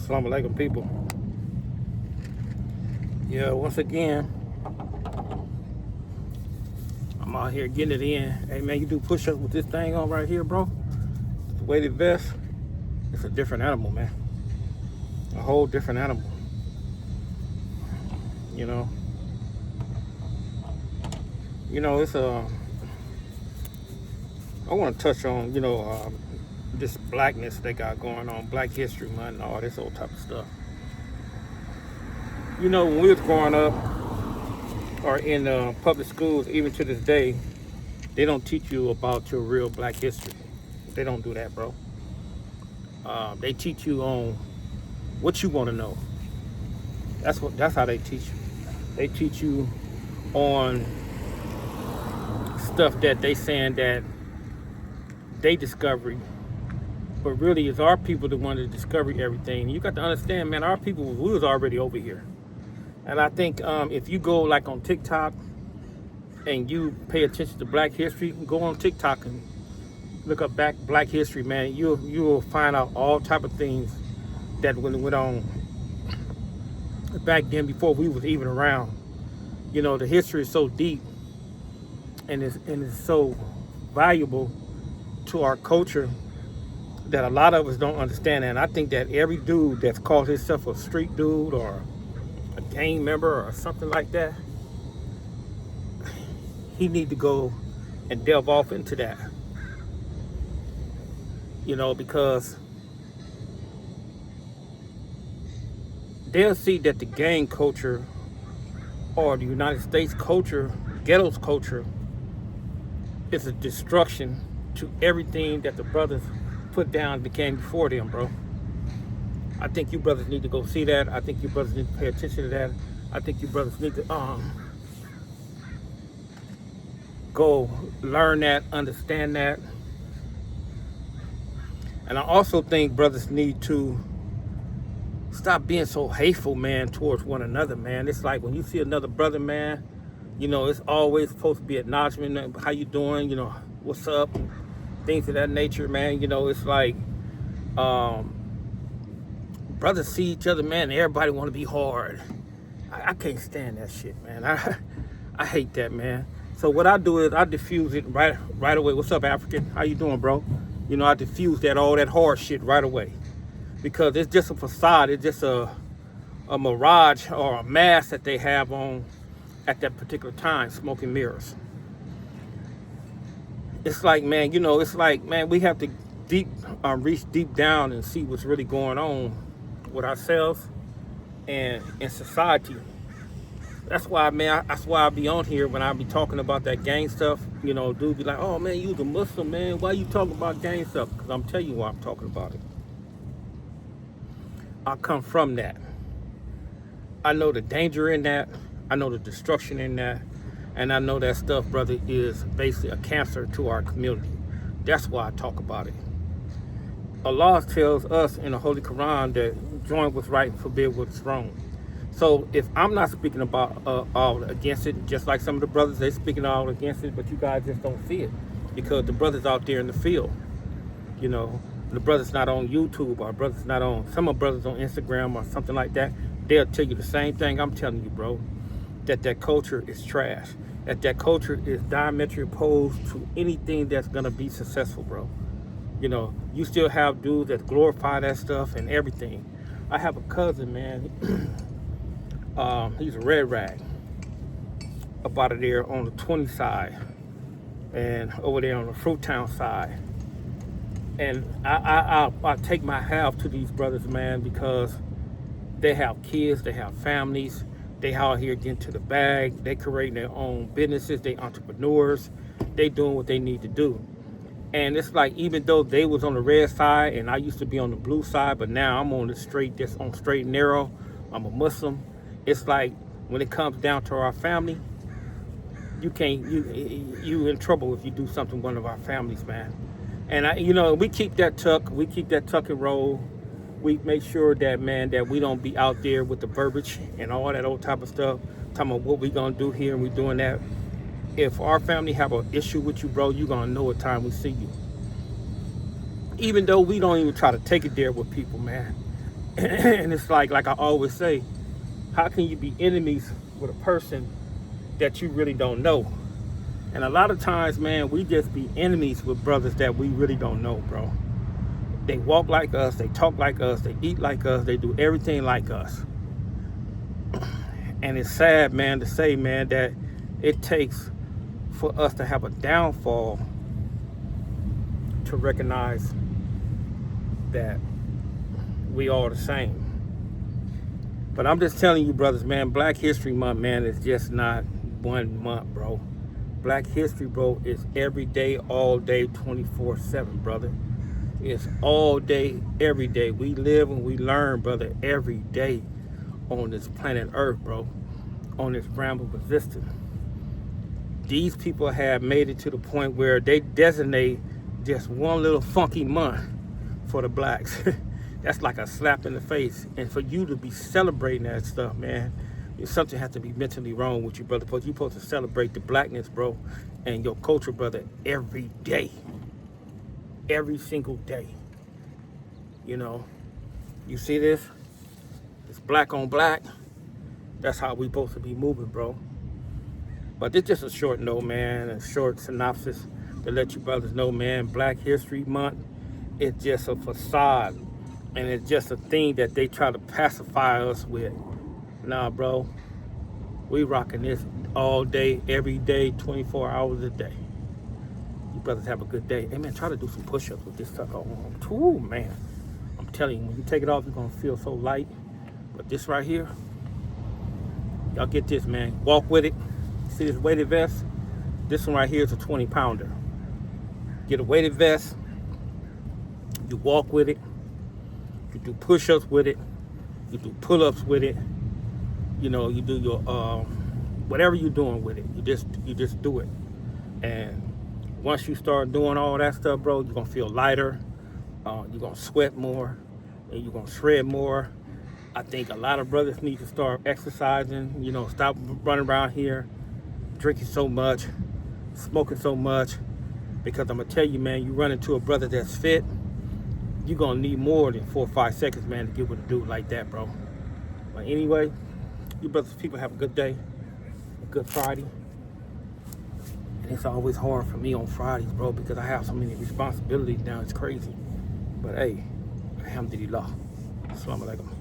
Assalamu alaikum, people. Yeah, once again, I'm out here getting it in. Hey, man, you do push-ups with this thing on right here, bro? The weighted vest, it's a different animal, man. A whole different animal. You know? It's I want to touch on, this blackness they got going on, Black History Month and all this old type of stuff. When we was growing up, or in public schools, even to this day, they don't teach you about your real Black history. They don't do that, bro. They teach you on what you want to know. That's how they teach you. They teach you on stuff that they saying that they discovered, but really it's our people that wanted to discover everything. You got to understand, man, our people, we was already over here. And I think if you go like on TikTok and you pay attention to Black history, go on TikTok and look up Black history, man. You will find out all type of things that went on back then before we was even around. The history is so deep and it's so valuable to our culture that a lot of us don't understand. And I think that every dude that's called himself a street dude or a gang member or something like that, he need to go and delve off into that. Because they'll see that the gang culture or the United States culture, ghettos culture, is a destruction to everything that the brothers put down that came before them, bro. I think you brothers need to go see that. I think you brothers need to pay attention to that. I think you brothers need to go learn that, understand that. And I also think brothers need to stop being so hateful, man, towards one another, man. It's like when you see another brother, man, it's always supposed to be acknowledgement. How you doing? What's up? Things of that nature, man. It's like brothers see each other, man, and everybody want to be hard. I can't stand that shit, man. I hate that, man. So what I do is I diffuse it right away. What's up, African? How you doing, bro? I diffuse all that hard shit right away. Because it's just a facade. It's just a mirage or a mask that they have on at that particular time, smoking mirrors. It's like, man, we have to reach deep down and see what's really going on with ourselves and in society. That's why, man, that's why I be on here when I be talking about that gang stuff. Dude be like, oh, man, you's a Muslim, man. Why you talking about gang stuff? Because I'm telling you why I'm talking about it. I come from that. I know the danger in that. I know the destruction in that. And I know that stuff, brother, is basically a cancer to our community. That's why I talk about it. Allah tells us in the Holy Quran that join what's right and forbid what's wrong. So if I'm not speaking about all against it, just like some of the brothers, they're speaking all against it, but you guys just don't see it because the brothers out there in the field, the brothers not on YouTube or brothers not on, some of brothers on Instagram or something like that, they'll tell you the same thing I'm telling you, bro, that culture is trash, that culture is diametrically opposed to anything that's gonna be successful, bro. You still have dudes that glorify that stuff and everything. I have a cousin, man. He's a red rag up out of there on the 20 side and over there on the Fruittown side. And I take my hat off to these brothers, man, because they have kids, they have families, they out here getting to the bag, they creating their own businesses, they entrepreneurs, they doing what they need to do. And it's like, even though they was on the red side and I used to be on the blue side, but now I'm on the straight and narrow. I'm a Muslim. It's like when it comes down to our family, you in trouble if you do something to one of our families, man. And we keep that tuck and roll. We make sure that, man, that we don't be out there with the verbiage and all that old type of stuff, talking about what we gonna do here and we doing that. If our family have an issue with you, bro, you gonna know what time we see you. Even though we don't even try to take it there with people, man. And it's like I always say, how can you be enemies with a person that you really don't know? And a lot of times, man, we just be enemies with brothers that we really don't know, bro. They walk like us, they talk like us, they eat like us, they do everything like us. And it's sad, man, to say, man, that it takes for us to have a downfall to recognize that we all the same. But I'm just telling you, brothers, man, Black History Month, man, is just not 1 month, bro. Black History, bro, is every day, all day, 24/7, brother. It's all day, every day. We live and we learn, brother, every day on this planet Earth, bro, on this realm of existence. These people have made it to the point where they designate just one little funky month for the blacks. That's like a slap in the face. And for you to be celebrating that stuff, man, something has to be mentally wrong with you, brother. Because you're supposed to celebrate the blackness, bro, and your culture, brother, every day. Every single day. You know, you see this? It's black on black. That's how we supposed to be moving, bro. But it's just a short note, man, a short synopsis to let you brothers know, man, Black History Month, it's just a facade. And it's just a thing that they try to pacify us with. Nah, bro, we rocking this all day, every day, 24 hours a day. You brothers have a good day. Hey, man, try to do some push-ups with this stuff on. Ooh, man, I'm telling you, when you take it off, you're going to feel so light. But this right here, y'all get this, man. Walk with it. See this weighted vest? This one right here is a 20-pounder. Get a weighted vest. You walk with it. You do push-ups with it. You do pull-ups with it. You know, you do your whatever you're doing with it. You just do it. And once you start doing all that stuff, bro, you're gonna feel lighter. You're gonna sweat more, and you're gonna shred more. I think a lot of brothers need to start exercising. You know, stop running around here, drinking so much, smoking so much. Because I'm gonna tell you, man, you run into a brother that's fit, you're gonna need more than 4 or 5 seconds, man, to get with a dude like that, bro. But anyway, you brothers, people have a good day, a good Friday. And it's always hard for me on Fridays, bro, because I have so many responsibilities now. It's crazy. But hey, alhamdulillah. Assalamu alaikum.